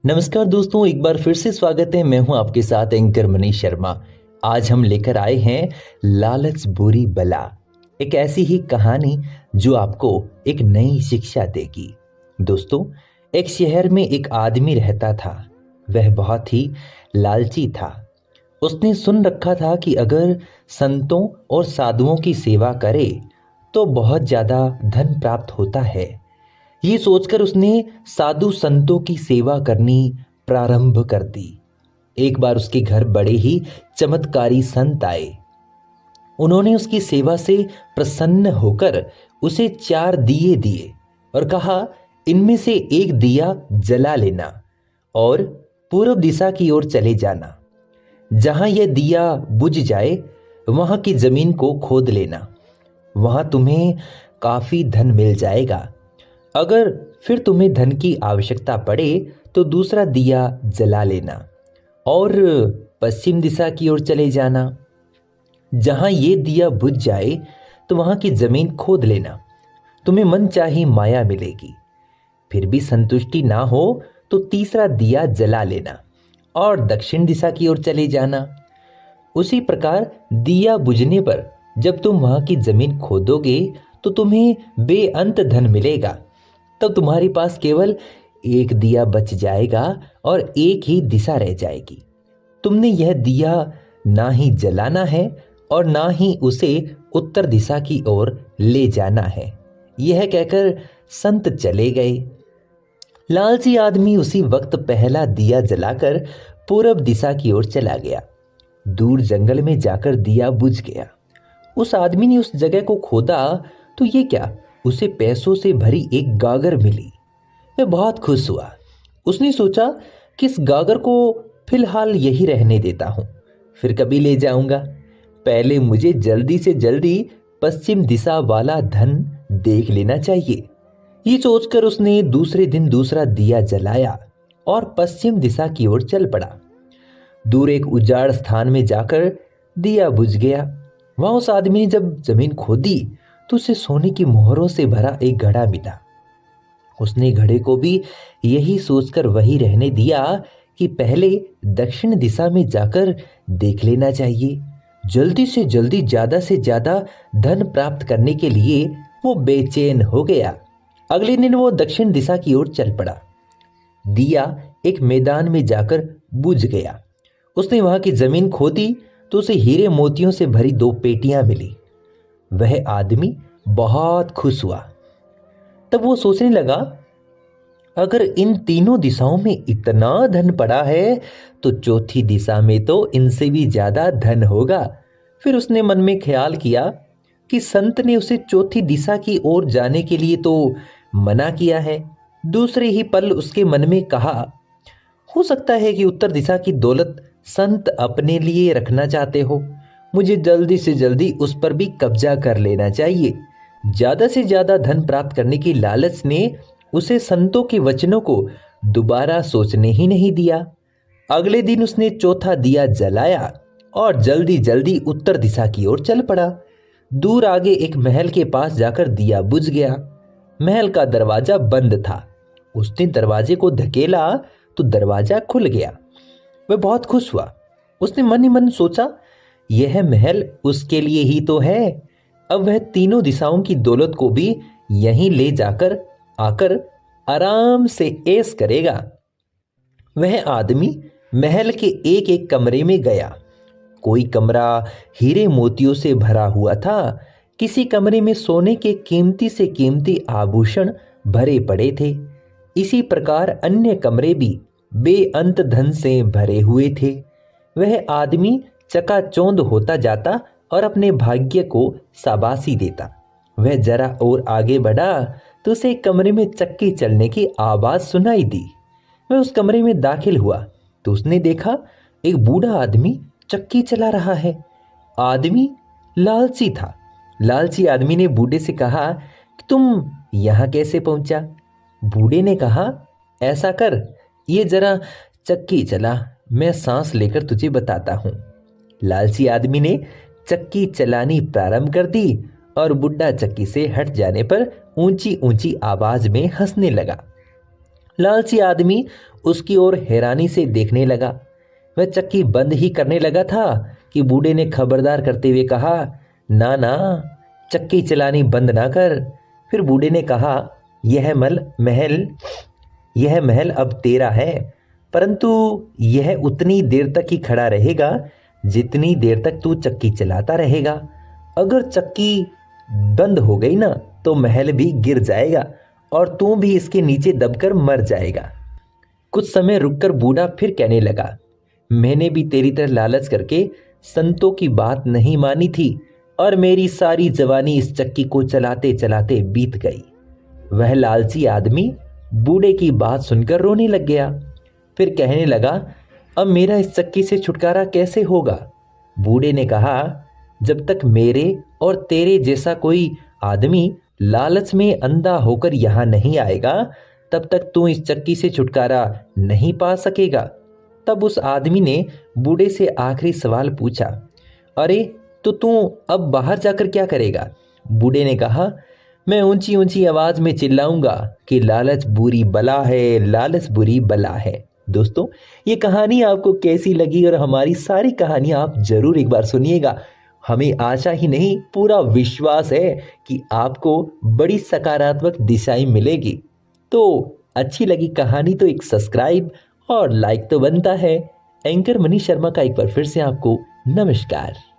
नमस्कार दोस्तों, एक बार फिर से स्वागत है। मैं हूं आपके साथ एंकर मनीष शर्मा। आज हम लेकर आए हैं लालच बुरी बला, एक ऐसी ही कहानी जो आपको एक नई शिक्षा देगी। दोस्तों, एक शहर में एक आदमी रहता था। वह बहुत ही लालची था। उसने सुन रखा था कि अगर संतों और साधुओं की सेवा करे तो बहुत ज्यादा धन प्राप्त होता है। ये सोचकर उसने साधु संतों की सेवा करनी प्रारंभ कर दी। एक बार उसके घर बड़े ही चमत्कारी संत आए। उन्होंने उसकी सेवा से प्रसन्न होकर उसे 4 दिए दिए और कहा, इनमें से एक दिया जला लेना और पूर्व दिशा की ओर चले जाना। जहां यह दिया बुझ जाए वहां की जमीन को खोद लेना। वहां तुम्हें काफी धन मिल जाएगा। अगर फिर तुम्हें धन की आवश्यकता पड़े तो दूसरा दिया जला लेना और पश्चिम दिशा की ओर चले जाना। जहां ये दिया बुझ जाए तो वहां की जमीन खोद लेना। तुम्हें मनचाही माया मिलेगी। फिर भी संतुष्टि ना हो तो तीसरा दिया जला लेना और दक्षिण दिशा की ओर चले जाना। उसी प्रकार दिया बुझने पर जब तुम वहां की जमीन खोदोगे तो तुम्हें बेअंत धन मिलेगा। तब तुम्हारे पास केवल एक दिया बच जाएगा और एक ही दिशा रह जाएगी। तुमने यह दिया ना ही जलाना है और ना ही उसे उत्तर दिशा की ओर ले जाना है। यह कहकर संत चले गए। लालची आदमी उसी वक्त पहला दिया जलाकर पूरब दिशा की ओर चला गया। दूर जंगल में जाकर दिया बुझ गया। उस आदमी ने उस जगह को खोदा तो ये क्या, उसे पैसों से भरी एक गागर मिली। वह बहुत खुश हुआ। उसने सोचा कि इस गागर को फिलहाल यही रहने देता हूं, फिर कभी ले जाऊंगा। पहले मुझे जल्दी से जल्दी पश्चिम दिशा वाला धन देख लेना चाहिए। ये सोचकर उसने दूसरे दिन दूसरा दिया जलाया और पश्चिम दिशा की ओर चल पड़ा। दूर एक उजाड़ स्थान में जाकर दिया बुझ गया। वहां उस आदमी ने जब जमीन खोदी तो उसे सोने की मोहरों से भरा एक घड़ा मिला। उसने घड़े को भी यही सोचकर वही रहने दिया कि पहले दक्षिण दिशा में जाकर देख लेना चाहिए। जल्दी से जल्दी ज्यादा से ज्यादा धन प्राप्त करने के लिए वो बेचैन हो गया। अगले दिन वो दक्षिण दिशा की ओर चल पड़ा। दिया एक मैदान में जाकर बुझ गया। उसने वहां की जमीन खोदी तो उसे हीरे मोतियों से भरी 2 पेटियां मिली। वह आदमी बहुत खुश हुआ। तब वो सोचने लगा, अगर इन तीनों दिशाओं में इतना धन पड़ा है तो चौथी दिशा में तो इनसे भी ज्यादा धन होगा। फिर उसने मन में ख्याल किया कि संत ने उसे चौथी दिशा की ओर जाने के लिए तो मना किया है। दूसरे ही पल उसके मन में कहा, हो सकता है कि उत्तर दिशा की दौलत संत अपने लिए रखना चाहते हो। मुझे जल्दी से जल्दी उस पर भी कब्जा कर लेना चाहिए। ज्यादा से ज्यादा धन प्राप्त करने की लालच ने उसे संतों के वचनों को दोबारा सोचने ही नहीं दिया। अगले दिन उसने चौथा दिया जलाया और जल्दी जल्दी उत्तर दिशा की ओर चल पड़ा। दूर आगे एक महल के पास जाकर दिया बुझ गया। महल का दरवाजा बंद था। उसने दरवाजे को धकेला तो दरवाजा खुल गया। वह बहुत खुश हुआ। उसने मन ही मन सोचा, यह महल उसके लिए ही तो है। अब वह तीनों दिशाओं की दौलत को भी यहीं ले जाकर आकर आराम से ऐश करेगा। वह आदमी महल के एक एक कमरे में गया। कोई कमरा हीरे मोतियों से भरा हुआ था। किसी कमरे में सोने के कीमती से कीमती आभूषण भरे पड़े थे। इसी प्रकार अन्य कमरे भी बेअंत धन से भरे हुए थे। वह आदमी चकाचौंध होता जाता और अपने भाग्य को शाबाशी देता। वह जरा और आगे बढ़ा तो उसे कमरे में चक्की चलने की आवाज सुनाई दी। वह उस कमरे में दाखिल हुआ तो उसने देखा एक बूढ़ा आदमी चक्की चला रहा है। आदमी लालची था। लालची आदमी ने बूढ़े से कहा कि तुम यहां कैसे पहुंचा? बूढ़े ने कहा, ऐसा कर, ये जरा चक्की चला, मैं सांस लेकर तुझे बताता हूं। लालची आदमी ने चक्की चलानी प्रारंभ कर दी और बुढ़ा चक्की से हट जाने पर ऊंची ऊंची आवाज में हंसने लगा। लालची आदमी उसकी ओर हैरानी से देखने लगा। वह चक्की बंद ही करने लगा था कि बूढ़े ने खबरदार करते हुए कहा, ना ना, चक्की चलानी बंद ना कर। फिर बूढ़े ने कहा, यह महल अब तेरा है, परंतु यह उतनी देर तक ही खड़ा रहेगा जितनी देर तक तू चक्की चलाता रहेगा। अगर चक्की बंद हो गई ना तो महल भी गिर जाएगा और तू भी इसके नीचे दबकर मर जाएगा। कुछ समय रुककर बूढ़ा फिर कहने लगा, मैंने भी तेरी तरह लालच करके संतों की बात नहीं मानी थी और मेरी सारी जवानी इस चक्की को चलाते चलाते बीत गई। वह लालची आदमी बूढ़े की बात सुनकर रोने लग गया। फिर कहने लगा, अब मेरा इस चक्की से छुटकारा कैसे होगा? बूढ़े ने कहा, जब तक मेरे और तेरे जैसा कोई आदमी लालच में अंधा होकर यहां नहीं आएगा तब तक तू इस चक्की से छुटकारा नहीं पा सकेगा। तब उस आदमी ने बूढ़े से आखिरी सवाल पूछा, अरे तो तू अब बाहर जाकर क्या करेगा? बूढ़े ने कहा, मैं ऊंची ऊंची आवाज में चिल्लाऊंगा कि लालच बुरी बला है, लालच बुरी बला है। दोस्तों, ये कहानी आपको कैसी लगी और हमारी सारी कहानियां आप जरूर एक बार सुनिएगा। हमें आशा ही नहीं, पूरा विश्वास है कि आपको बड़ी सकारात्मक दिशाएं मिलेगी। तो अच्छी लगी कहानी तो एक सब्सक्राइब और लाइक तो बनता है। एंकर मनीष शर्मा का एक बार फिर से आपको नमस्कार।